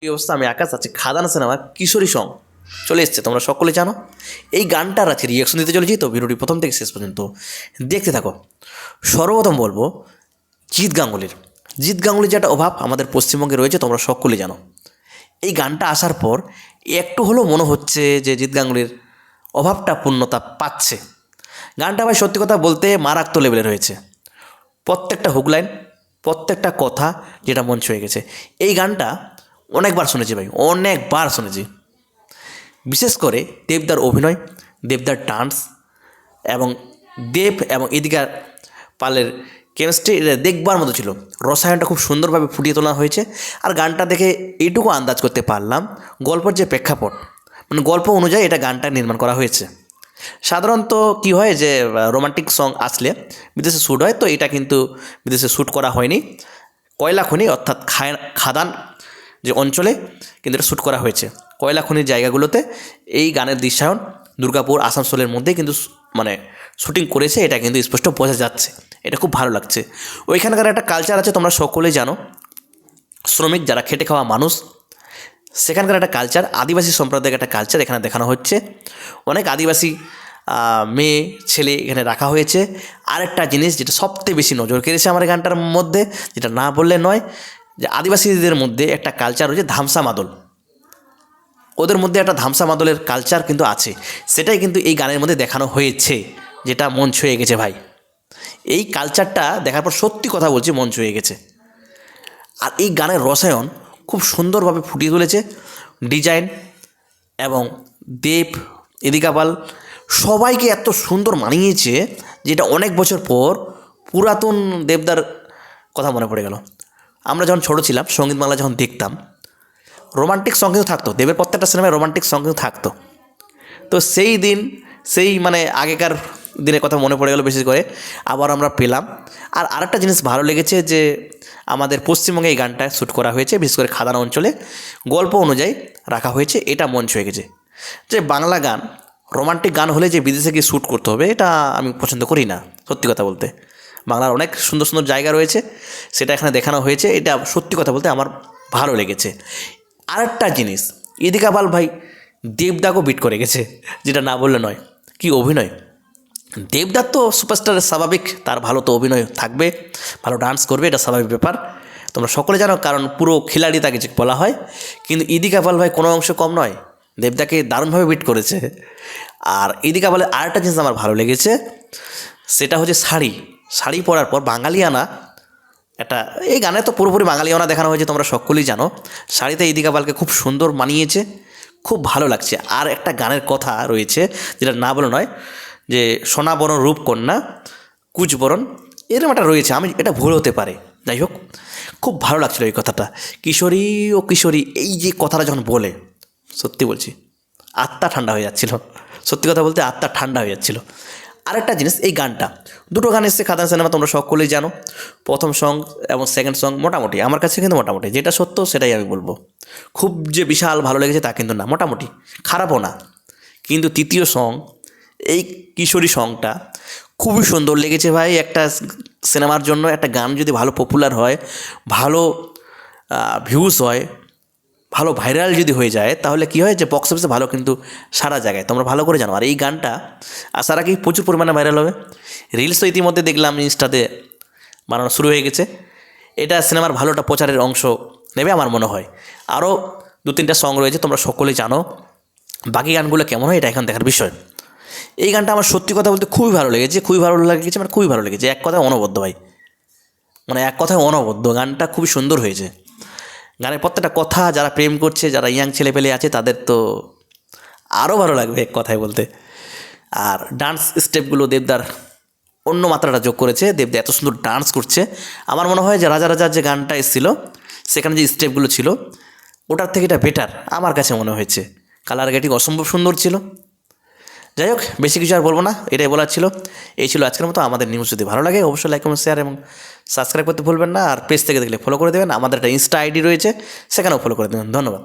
এই অবস্থা, আমি আকাশ আছি খাদান সিনেমার কিশোরী সং চলে এসছে, তোমরা সকলে জানো। এই গানটার আছে রিয়াকশন দিতে চলেছি, তো ভিডিওটি প্রথম থেকে শেষ পর্যন্ত দেখতে থাকো। সর্বপ্রথম বলবো জিৎ গাঙ্গুলির যে একটা অভাব আমাদের পশ্চিমবঙ্গে রয়েছে, তোমরা সকলে জানো। এই গানটা আসার পর একটু হলেও মনে হচ্ছে যে জিৎ গাঙ্গুলির অভাবটা পূর্ণতা পাচ্ছে। গানটা ভাই সত্যি কথা বলতে মারাত্মক লেভেলের হয়েছে। প্রত্যেকটা হুকলাইন, প্রত্যেকটা কথা যেটা মন ছুঁয়ে গেছে। এই গানটা অনেকবার শুনেছি ভাই, অনেকবার শুনেছি। বিশেষ করে দেবদার অভিনয়, দেবদার ডান্স এবং দেব এবং ইদিকা পালের কেমিস্ট্রি এটা দেখবার মতো ছিল। রসায়নটা খুব সুন্দরভাবে ফুটিয়ে তোলা হয়েছে। আর গানটা দেখে এইটুকু আন্দাজ করতে পারলাম গল্পের যে প্রেক্ষাপট, মানে গল্প অনুযায়ী এটা গানটা নির্মাণ করা হয়েছে। সাধারণত কি হয় যে রোমান্টিক সং আসলে বিদেশে শ্যুট হয়, তো এটা কিন্তু বিদেশে শ্যুট করা হয়নি, কয়লা খনি অর্থাৎ খাদান যে অঞ্চলে কিন্তু এটা শ্যুট করা হয়েছে। কয়লা খনির জায়গাগুলোতে এই গানের দৃশ্যায়ন দুর্গাপুর আসানসোলের মধ্যেই কিন্তু মানে শ্যুটিং করেছে, এটা কিন্তু স্পষ্ট বোঝা যাচ্ছে। এটা খুব ভালো লাগছে। ওইখানকার একটা কালচার আছে, তোমরা সকলেই জানো। শ্রমিক যারা খেটে খাওয়া মানুষ, সেখানকার একটা কালচার, আদিবাসী সম্প্রদায়ের একটা কালচার এখানে দেখানো হচ্ছে। অনেক আদিবাসী মেয়ে ছেলে এখানে রাখা হয়েছে। আরেকটা জিনিস যেটা সবথেকে বেশি নজর কেড়েছে আমার গানটার মধ্যে, যেটা না বললে নয়, যে আদিবাসীদের মধ্যে একটা কালচার রয়েছে ধামসা মাদল। ওদের মধ্যে একটা ধামসা মাদলের কালচার কিন্তু আছে, সেটাই কিন্তু এই গানের মধ্যে দেখানো হয়েছে, যেটা মন ছুঁয়ে গেছে ভাই। এই কালচারটা দেখার পর সত্যি কথা বলছি মন ছুঁয়ে গেছে। আর এই গানের রসায়ন খুব সুন্দরভাবে ফুটিয়ে তুলেছে। ডিজাইন এবং দেব, ইদিকা পাল সবাইকে এত সুন্দর মানিয়েছে, যেটা অনেক বছর পর পুরাতন দেবদার কথা মনে পড়ে গেল। আমরা যখন ছোটো ছিলাম, সঙ্গীত বাংলা যখন দেখতাম, রোমান্টিক সং কিন্তু থাকতো, দেবের প্রত্যেকটা সিনেমায় রোমান্টিক সং কিন্তু থাকতো। তো সেই দিন, সেই মানে আগেকার দিনের কথা মনে পড়ে গেল বেশি করে, আবার আমরা পেলাম। আর আরেকটা জিনিস ভালো লেগেছে যে আমাদের পশ্চিমবঙ্গে এই গানটা শ্যুট করা হয়েছে, বিশেষ করে খাদান অঞ্চলে গল্প অনুযায়ী রাখা হয়েছে, এটা মন ছুঁয়ে গেছে। যে বাংলা গান রোমান্টিক গান হলে যে বিদেশে গিয়ে শ্যুট করতে হবে, এটা আমি পছন্দ করি না। সত্যি কথা বলতে বাংলার অনেক সুন্দর সুন্দর জায়গা রয়েছে, সেটা এখানে দেখানো হয়েছে, এটা সত্যি কথা বলতে আমার ভালো লেগেছে। আরেকটা জিনিস, ইদিকা পাল ভাই দেবদাকেও বিট করে গেছে, যেটা না বললে নয়। কি অভিনয়! দেবদার তো সুপারস্টারের স্বাভাবিক, তার ভালো তো অভিনয় থাকবে, ভালো ডান্স করবে, এটা স্বাভাবিক ব্যাপার, তোমরা সকলে জানো, কারণ পুরো খিলাড়ি তাকে যে বলা হয়। কিন্তু ইদিকা পাল ভাই কোনো অংশ কম নয়, দেবদাকে দারুণভাবে বিট করেছে। আর ইদিকা পালের আরেকটা জিনিস আমার ভালো লেগেছে, সেটা হচ্ছে শাড়ি পরার পর বাঙালিয়ানা একটা, এই গানে তো পুরোপুরি বাঙালিয়ানা দেখানো হয়েছে, তোমরা সকলেই জানো। শাড়িতে ইদিকা পালকে খুব সুন্দর মানিয়েছে, খুব ভালো লাগছে। আর একটা গানের কথা রয়েছে, যেটা না বলে নয়, যে সোনাবরণ রূপকন্যা কুচবরণ, এরকম একটা রয়েছে, আমি এটা ভুল হতে পারে, যাই হোক খুব ভালো লাগছিলো এই কথাটা। কিশোরী ও কিশোরী, এই যে কথাটা যখন বলে, সত্যি বলছি আত্মা ঠান্ডা হয়ে যাচ্ছিল। সত্যি কথা বলতে আত্মা ঠান্ডা হয়ে যাচ্ছিল। আরেকটা জিনিস, এই গানটা, দুটো গান এসছে খাদান সিনেমা, তোমরা সকলেই জানো। প্রথম সং এবং সেকেন্ড সং মোটামুটি, আমার কাছে কিন্তু মোটামুটি, যেটা সত্য সেটাই আমি বলবো। খুব যে বিশাল ভালো লেগেছে তা কিন্তু না, মোটামুটি, খারাপও না। কিন্তু তৃতীয় সং, এই কিশোরী সংটা খুবই সুন্দর লেগেছে ভাই। একটা সিনেমার জন্য একটা গান যদি ভালো পপুলার হয়, ভালো ভিউজ হয়, ভালো ভাইরাল যদি হয়ে যায়, তাহলে কী হয় যে বক্স অফিসে ভালো কিন্তু সারা জায়গায়, তোমরা ভালো করে জানো। আর এই গানটা আসার আগেই প্রচুর পরিমাণে ভাইরাল হবে। রিলস তো ইতিমধ্যে দেখলাম ইনস্টাতে বানানো শুরু হয়ে গেছে। এটা সিনেমার ভালোটা প্রচারের অংশ নেবে আমার মনে হয়। আরও দু তিনটা সং রয়েছে, তোমরা সকলেই জানো। বাকি গানগুলো কেমন হয় এটা এখন দেখার বিষয়। এই গানটা আমার সত্যি কথা বলতে খুবই ভালো লেগেছে, মানে খুবই ভালো লেগেছে। এক কথায় অনবদ্য ভাই, মানে এক কথায় অনবদ্য, গানটা খুবই সুন্দর হয়েছে। গানের প্রত্যেকটা কথা, যারা প্রেম করছে, যারা ইয়াং ছেলেপেলে আছে, তাদের তো আরও ভালো লাগবে এক কথায় বলতে। আর ডান্স স্টেপগুলো দেবদার অন্য মাত্রাটা যোগ করেছে। দেবদা এত সুন্দর ডান্স করছে, আমার মনে হয় যে রাজা রাজার যে গানটা এসেছিলো, সেখানে যে স্টেপগুলো ছিল, ওটার থেকে এটা বেটার আমার কাছে মনে হয়েছে। কালার গ্রেডিং অসম্ভব সুন্দর ছিল। যাই হোক, বেশি কিছু আর বলবো না, এটাই বলার ছিল। এই ছিল আজকের মতো আমাদের নিউজ। যদি ভালো লাগে অবশ্যই লাইক কমেন্ট শেয়ার এবং সাবস্ক্রাইব করতে ভুলবেন না। আর পেজ থেকে দেখলে ফলো করে দেবেন, আমাদের একটা ইনস্টা আইডি রয়েছে, সেখানেও ফলো করে দেবেন। ধন্যবাদ।